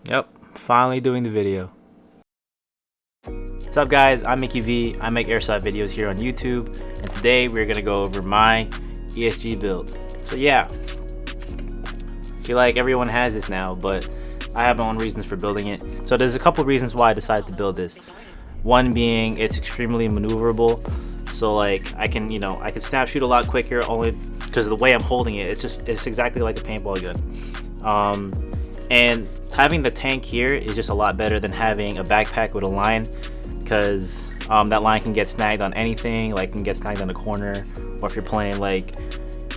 Yep, finally doing the video. What's up guys, I'm Mickey V. I make airsoft videos here on YouTube, and today we're gonna go over my ESG build. So yeah, I feel like everyone has this now, but I have my own reasons for building it. So there's a couple reasons why I decided to build this. One being it's extremely maneuverable. So like I can snap shoot a lot quicker only because of the way I'm holding it. It's exactly like a paintball gun. And having the tank here is just a lot better than having a backpack with a line, because that line can get snagged on anything, like can get snagged on a corner, or if you're playing like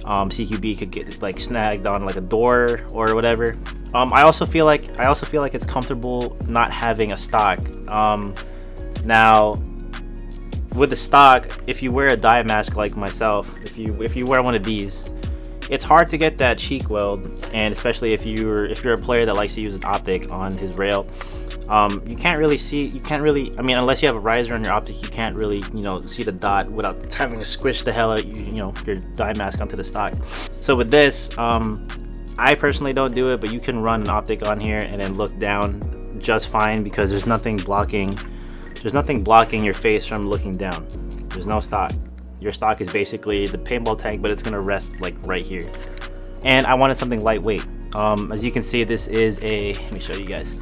CQB could get like snagged on like a door or whatever. I also feel like it's comfortable not having a stock. Now with the stock, if you wear a dye mask like myself, if you wear one of these, it's hard to get that cheek weld, and especially if you're a player that likes to use an optic on his rail, you can't really, I mean, unless you have a riser on your optic, you can't really, see the dot without having to squish the hell out, your dye mask onto the stock. So with this, I personally don't do it, but you can run an optic on here and then look down just fine, because there's nothing blocking your face from looking down. There's no stock. Your stock is basically the paintball tank, but it's gonna rest like right here. And I wanted something lightweight. As you can see, this is let me show you guys.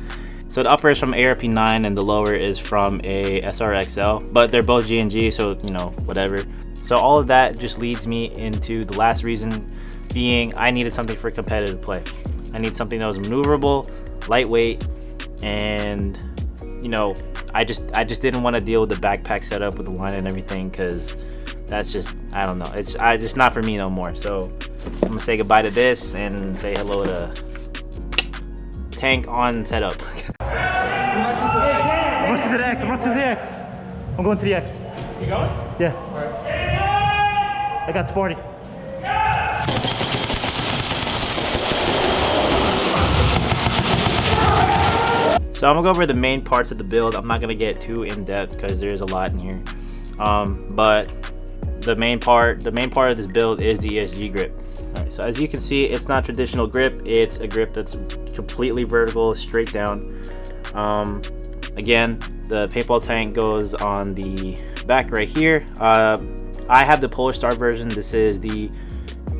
So the upper is from ARP9 and the lower is from a SRXL, but they're both G&G, so whatever. So all of that just leads me into the last reason, being I needed something for competitive play. I need something that was maneuverable, lightweight, and I just didn't want to deal with the backpack setup with the line and everything, because that's just, I don't know, it's just not for me no more. So I'm gonna say goodbye to this and say hello to tank on setup. I'm rushing to the X. I'm going to the X. You going? Yeah. I got sporty. So I'm gonna go over the main parts of the build. I'm not gonna get too in depth because there's a lot in here. But the main part of this build is the ESG grip. All right, so as you can see, it's not traditional grip. It's a grip that's completely vertical, straight down. Again, the paintball tank goes on the back right here. I have the Polarstar version. This is the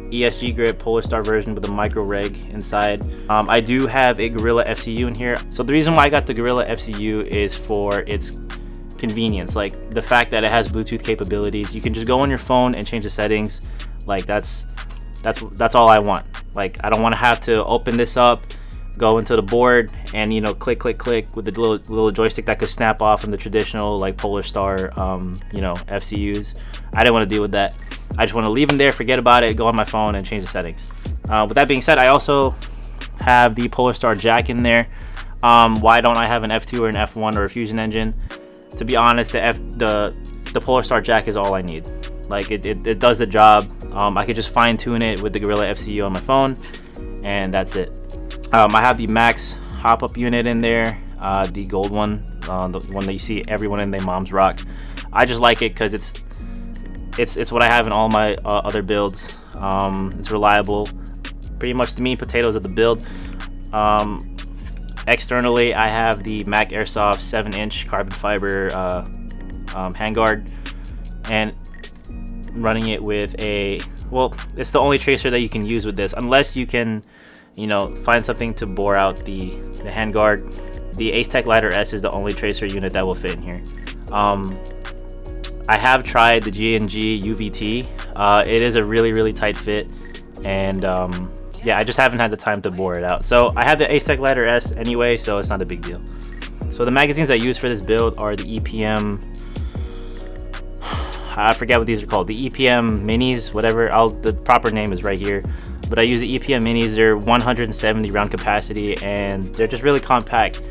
ESG grip Polarstar version with a Micro Reg inside. I do have a Gorilla FCU in here. So the reason why I got the Gorilla FCU is for its convenience, like the fact that it has Bluetooth capabilities. You can just go on your phone and change the settings. Like that's all I want. Like I don't want to have to open this up, go into the board, and click with the little joystick that could snap off in the traditional like Polarstar FCUs. I didn't want to deal with that. I just want to leave them there, forget about it, go on my phone and change the settings. With that being said, I also have the Polarstar Jack in there. Why don't I have an F2 or an F1 or a fusion engine? To be honest, the Polarstar Jack is all I need. Like it does the job. I could just fine tune it with the Gorilla FCU on my phone, and that's it. I have the Maxx Hop Up unit in there, the gold one, the one that you see everyone in their moms rock. I just like it because it's what I have in all my other builds. It's reliable, pretty much the meat and potatoes of the build. Externally, I have the Maxx Airsoft 7-inch carbon fiber handguard, and running it with it's the only tracer that you can use with this, unless you can find something to bore out the handguard. The Acetech Lighter S is the only tracer unit that will fit in here. I have tried the G&G UVT. It is a really tight fit, and yeah, I just haven't had the time to bore it out. So I have the Acetech Lighter S anyway, so it's not a big deal. So the magazines I use for this build are the I forget what these are called, the EPM minis, whatever. The proper name is right here, but I use the EPM minis. They're 170 round capacity, and they're just really compact,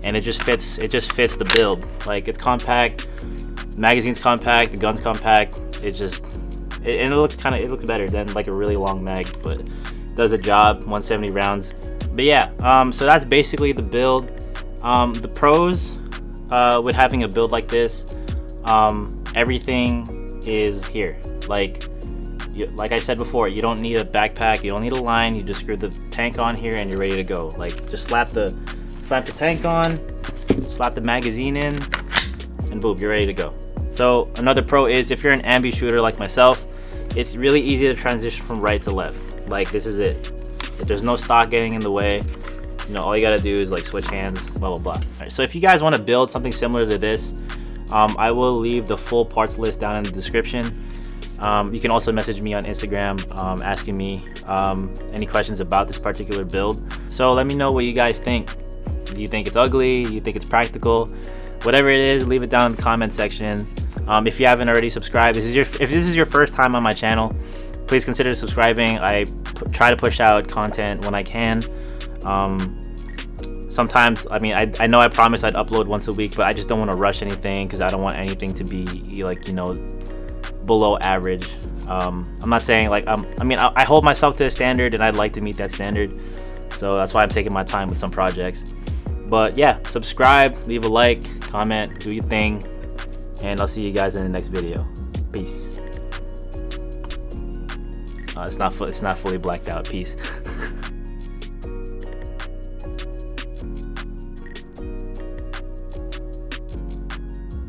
and it just fits the build. Like, it's compact, magazine's compact, the gun's compact. It looks better than like a really long mag, but it does the job. 170 rounds. But yeah, so that's basically the build. The pros with having a build like this, everything is here. Like I said before, you don't need a backpack, you don't need a line, you just screw the tank on here and you're ready to go. Like, just slap the Clamp the tank on, slap the magazine in, and boom, you're ready to go. So another pro is if you're an ambi shooter like myself, it's really easy to transition from right to left. Like, this is it. There's no stock getting in the way. You know, all you gotta do is like switch hands, blah blah blah. All right, so if you guys want to build something similar to this, I will leave the full parts list down in the description. You can also message me on Instagram asking me any questions about this particular build. So let me know what you guys think. Do you think it's ugly? Do you think it's practical? Whatever it is, leave it down in the comment section. If you haven't already subscribed, if this is your first time on my channel, please consider subscribing. I try to push out content when I can. Sometimes, I mean, I know I promised I'd upload once a week, but I just don't want to rush anything because I don't want anything to be like, you know, below average. I'm not saying like I hold myself to a standard and I'd like to meet that standard, so that's why I'm taking my time with some projects. But yeah, subscribe, leave a like, comment, do your thing, and I'll see you guys in the next video. Peace. It's not fully blacked out. Peace.